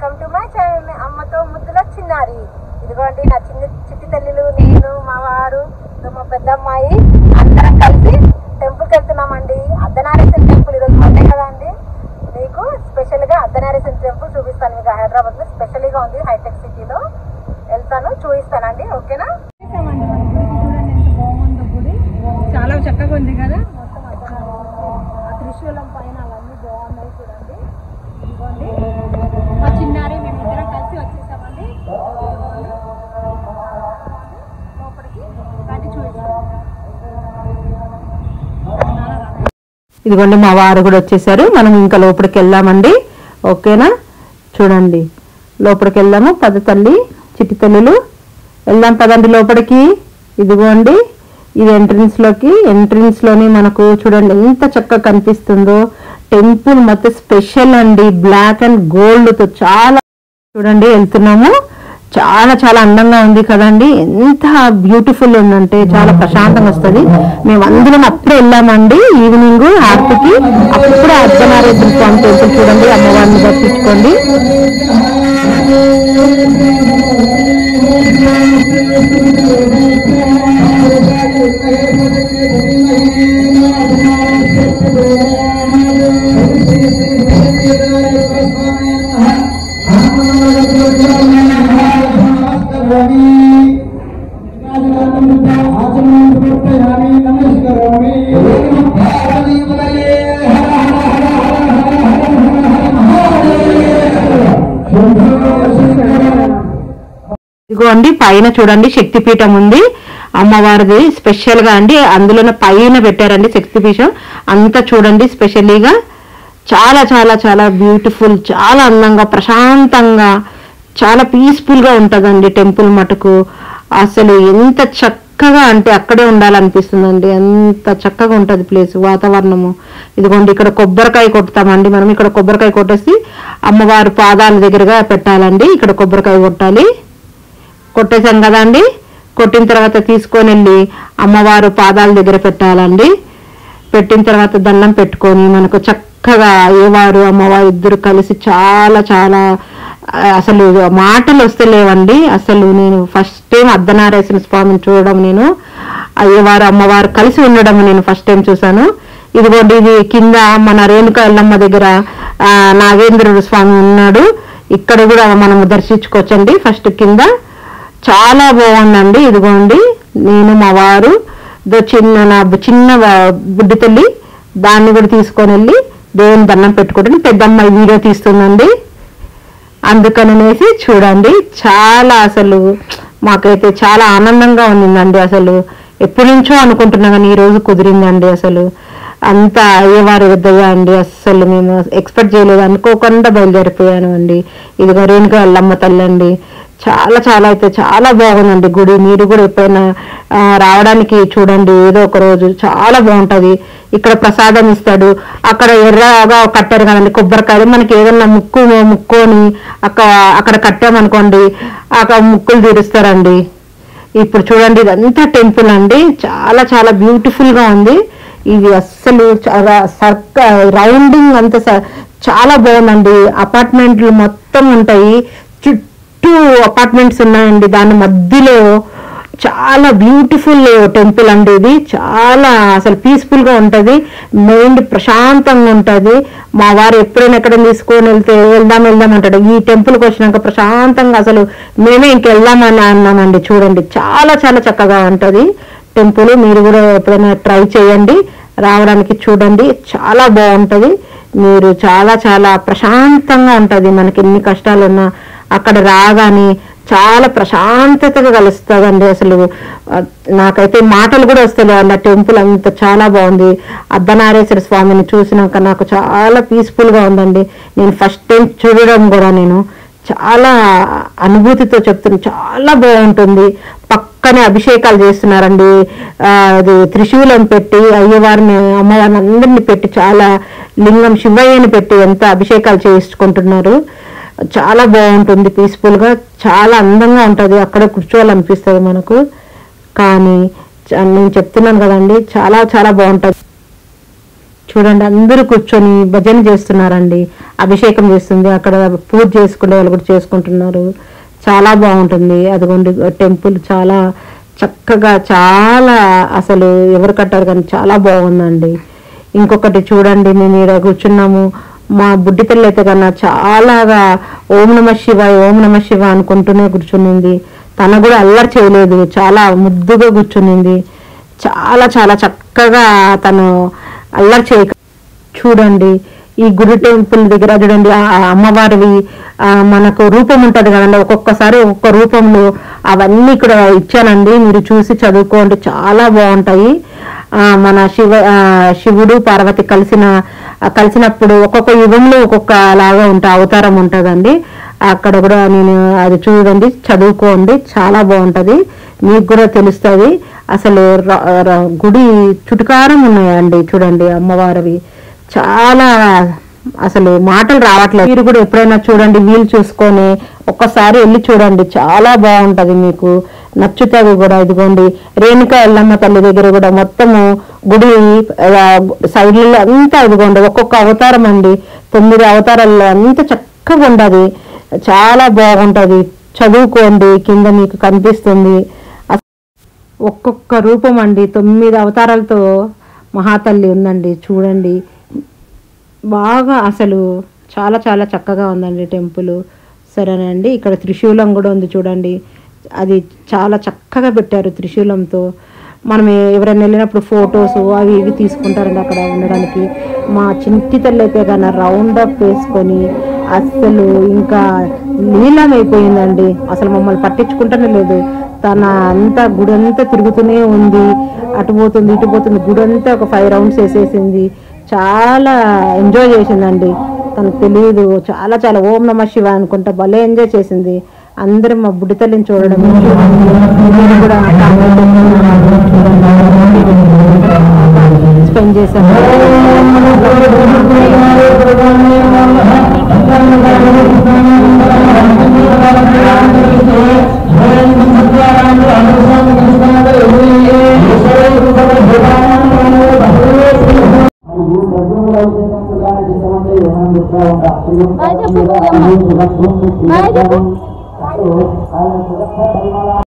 Welcome to my channel అమ్మతో ముద్దుల చిన్నారి. ఇదిగోండి నా చిట్టి తల్లిలు, నేను, మా వారు, మా పెద్దమ్మాయి అందరం కలిసి టెంపుల్కి వెళ్తున్నామండి. అర్ధనారీశ్వర టెంపుల్ ఈరోజు మండే కదా అండి. మీకు స్పెషల్ గా అర్ధనారీశ్వర టెంపుల్ చూపిస్తాను. మీకు హైదరాబాద్ లో స్పెషల్ గా ఉంది, హైటెక్ సిటీలో వెళ్తాను, చూపిస్తానండి. ఓకేనా? చూడండి ఎంత బాగుందో గుడి, చాలా చక్కగా ఉంది కదా. మొత్తం ఆ త్రిశూలం పైన అవన్నీ బాగున్నాయి చూడండి. ఇదిగోండి మా చిన్నారి, మేము ఇద్దరం కలిసి వచ్చేసామండి. లోపలికి రండి, చూపిస్తాం. ఇదిగోండి మా వారు కూడా వచ్చేసారు. మనం ఇంకా లోపలికి వెళ్దామండి. ఓకేనా? చూడండి లోపలికి వెళ్దాము. పద తల్లి, చిట్టి తల్లులు వెళ్దాం పదండి లోపలికి. ఇదిగోండి ఇది ఎంట్రన్స్ లోని మనకు చూడండి ఎంత చక్కగా కనిపిస్తుందో. టెంపుల్ మొత్తం స్పెషల్ అండి, బ్లాక్ అండ్ గోల్డ్ తో చాలా చూడండి వెళ్తున్నాము. చాలా చాలా అందంగా ఉంది కదండి. ఎంత బ్యూటిఫుల్ ఉందంటే చాలా ప్రశాంతంగా వస్తుంది. మేము అందరం అప్పుడే వెళ్ళామండి ఈవినింగ్ ఆర్తికి. అప్పుడే అర్ధనారీశ్వర స్వామి టెంపుల్ చూడండి, అమ్మవారిని దర్శించుకోండి. ఇదిగోండి పైన చూడండి శక్తిపీఠం ఉంది అమ్మవారిది స్పెషల్ గా అండి. అందులోనే పైన పెట్టారండి శక్తిపీఠం అంతా చూడండి స్పెషల్లీగా. చాలా చాలా చాలా బ్యూటిఫుల్, చాలా అందంగా, ప్రశాంతంగా, చాలా పీస్ఫుల్ గా ఉంటదండి టెంపుల్ మటుకు. అసలు ఎంత చక్కగా అంటే అక్కడే ఉండాలనిపిస్తుందండి, అంత చక్కగా ఉంటది ప్లేస్, వాతావరణము. ఇదిగోండి ఇక్కడ కొబ్బరికాయ కొడతామండి మనం. ఇక్కడ కొబ్బరికాయ కొట్టేసి అమ్మవారి పాదాల దగ్గరగా పెట్టాలండి. ఇక్కడ కొబ్బరికాయ కొట్టాలి. కొట్టేసాం కదండి. కొట్టిన తర్వాత తీసుకొని వెళ్ళి అమ్మవారు పాదాల దగ్గర పెట్టాలండి. పెట్టిన తర్వాత దండం పెట్టుకొని మనకు చక్కగా అయ్యవారు అమ్మవారు ఇద్దరు కలిసి చాలా చాలా అసలు మాటలు వస్తలేవండి. అసలు నేను ఫస్ట్ టైం అర్ధనారీశ్వర స్వామిని చూడడం, నేను అయ్యవారు అమ్మవారు కలిసి ఉండడం నేను ఫస్ట్ టైం చూసాను. ఇదిగోండి ఇది కింద మన రేణుకా ఎల్లమ్మ దగ్గర నాగేంద్రుడు స్వామి ఉన్నాడు. ఇక్కడ కూడా మనం దర్శించుకోవచ్చండి. ఫస్ట్ కింద చాలా బాగుందండి. ఇదిగోండి నేను మా వారు నా చిన్న బుడ్డి తల్లి దాన్ని కూడా తీసుకొని వెళ్ళి దేవుని దండం పెట్టుకుంటే పెద్దమ్మాయి వీడియో తీస్తుందండి. అందుకనేసి చూడండి చాలా అసలు మాకైతే చాలా ఆనందంగా ఉందండి. అసలు ఎప్పటి నుంచో అనుకుంటున్నా కానీ ఈ రోజు కుదిరిందండి. అసలు అంతా అయ్యవారి వద్దగా అండి. అస్సలు మేము ఎక్స్పెక్ట్ చేయలేదు, అనుకోకుండా బయలుదేరిపోయాను అండి. ఇదిగో రేణుకా ఎల్లమ్మ తల్లి అండి. చాలా చాలా అయితే చాలా బాగుందండి గుడి. మీరు కూడా ఎప్పుడైనా రావడానికి చూడండి ఏదో ఒక రోజు, చాలా బాగుంటది. ఇక్కడ ప్రసాదం ఇస్తాడు. అక్కడ ఎర్రగా కట్టారు కదండి కొబ్బరికాయలు. మనకి ఏదన్నా ముక్కొని అక్కడ కట్టామనుకోండి అక్కడ ముక్కులు తీరుస్తారండి. ఇప్పుడు చూడండి ఇదంతా టెంపుల్ అండి. చాలా చాలా బ్యూటిఫుల్ గా ఉంది. ఇది అస్సలు రౌండింగ్ అంతా చాలా బాగుందండి. అపార్ట్మెంట్లు మొత్తం ఉంటాయి, చుట్టూ అపార్ట్మెంట్స్ ఉన్నాయండి. దాని మధ్యలో చాలా బ్యూటిఫుల్ టెంపుల్ అండి. ఇది చాలా అసలు పీస్ఫుల్ గా ఉంటది, మైండ్ ప్రశాంతంగా ఉంటది. మా వారు ఎప్పుడైనా ఎక్కడ తీసుకొని వెళ్దాం అంటాడు. ఈ టెంపుల్కి వచ్చినాక ప్రశాంతంగా అసలు మేమే ఇంకెళ్దామని అన్నామండి. చూడండి చాలా చాలా చక్కగా ఉంటది టెంపుల్. మీరు కూడా ఎప్పుడైనా ట్రై చేయండి, రావడానికి చూడండి, చాలా బాగుంటది. మీరు చాలా చాలా ప్రశాంతంగా ఉంటది. మనకి ఎన్ని కష్టాలున్నా అక్కడ రాగానే చాలా ప్రశాంతతగా కలుస్తుందండి. అసలు నాకైతే మాటలు కూడా వస్తలేవు. ఆ టెంపుల్ అంత చాలా బాగుంది. అర్ధనారీశ్వర స్వామిని చూసినాక నాకు చాలా పీస్ఫుల్ గా ఉందండి. నేను ఫస్ట్ టైం చూడడం కూడా నేను చాలా అనుభూతితో చెప్తున్నాను. చాలా బాగుంటుంది. పక్కనే అభిషేకాలు చేస్తున్నారండి. అది త్రిశూలం పెట్టి అయ్యవారిని అమ్మవారిని అందరినీ పెట్టి చాలా లింగం శివయ్యని పెట్టి ఎంత అభిషేకాలు చేయించుకుంటున్నారు. చాలా బాగుంటుంది, పీస్ఫుల్ గా, చాలా అందంగా ఉంటది. అక్కడ కూర్చోవాలనిపిస్తుంది మనకు. కానీ నేను చెప్తున్నాను కదండి చాలా చాలా బాగుంటది. చూడండి అందరూ కూర్చొని భజన చేస్తున్నారండి, అభిషేకం చేస్తుంది, అక్కడ పూజ చేసుకునే వాళ్ళు కూడా చేసుకుంటున్నారు. చాలా బాగుంటుంది. అదిగోండి టెంపుల్ చాలా చక్కగా, చాలా అసలు ఎవరు కట్టారు కానీ చాలా బాగుందండి. ఇంకొకటి చూడండి, మేము ఇక్కడ కూర్చున్నాము, మా బుడ్డి తల్లి అయితే కన్నా చాలాగా ఓం నమ శివాయ ఓం నమ శివ అనుకుంటూనే కూర్చునింది. తన కూడా అల్లరి చేయలేదు, చాలా ముద్దుగా కూర్చునింది. చాలా చాలా చక్కగా తను అల్లరి చేయక. చూడండి ఈ గుడి టెంపుల్ దగ్గర చూడండి అమ్మవారివి మనకు రూపం ఉంటుంది కదండి, ఒక్కొక్కసారి ఒక్కొక్క రూపంలో అవన్నీ ఇక్కడ ఇచ్చానండి, మీరు చూసి చదువుకోండి, చాలా బాగుంటాయి. మన శివుడు పార్వతి కలిసినప్పుడు ఒక్కొక్క యుగంలో ఒక్కొక్క లాగా అవతారం ఉంటుందండి. అక్కడ కూడా నేను అది చూడండి, చదువుకోండి, చాలా బాగుంటది, మీకు కూడా తెలుస్తుంది. అసలు గుడి చుట్టుకారం ఉన్నాయండి చూడండి అమ్మవారివి, చాలా అసలు మాటలు రావట్లేదు. మీరు కూడా ఎప్పుడైనా చూడండి, వీలు చూసుకొని ఒక్కసారి వెళ్ళి చూడండి, చాలా బాగుంటది, మీకు నచ్చుతుంది కూడా. ఇదిగోండి రేణుకా ఎల్లమ్మ తల్లి దగ్గర కూడా మొత్తము గుడి సైడ్లలో అంతా ఇదిగోండి ఒక్కొక్క అవతారం అండి, 9 అవతారాల్లో అంత చక్కగా ఉండదు, చాలా బాగుంటది. చదువుకోండి, కింద మీకు కనిపిస్తుంది ఒక్కొక్క రూపం అండి. 9 అవతారాలతో మహాతల్లి ఉందండి, చూడండి బాగా అసలు చాలా చాలా చక్కగా ఉందండి టెంపుల్. సరేనండి, ఇక్కడ త్రిశూలం కూడా ఉంది చూడండి, అది చాలా చక్కగా పెట్టారు త్రిశూలంతో. మనం ఎవరైనా వెళ్ళినప్పుడు ఫొటోస్ అవి ఇవి తీసుకుంటారండి అక్కడ ఉండడానికి. మా చింటి తల్లి అయితే కన్నా రౌండ్ అప్ వేసుకొని అసలు ఇంకా లీలమైపోయిందండి, అసలు మమ్మల్ని పట్టించుకుంటూనే లేదు. తన అంతా గుడి అంతా తిరుగుతూనే ఉంది, అటు పోతుంది ఇటు పోతుంది, గుడి అంతా ఒక 5 రౌండ్స్ వేసేసింది. చాలా ఎంజాయ్ చేసిందండి, తనకు తెలియదు, చాలా చాలా ఓం నమ శివ అనుకుంటా భలే ఎంజాయ్ చేసింది. అందరం మా బుడ్డి తల్లిని చూడడం కూడా స్పెండ్ చేశాను. Baik,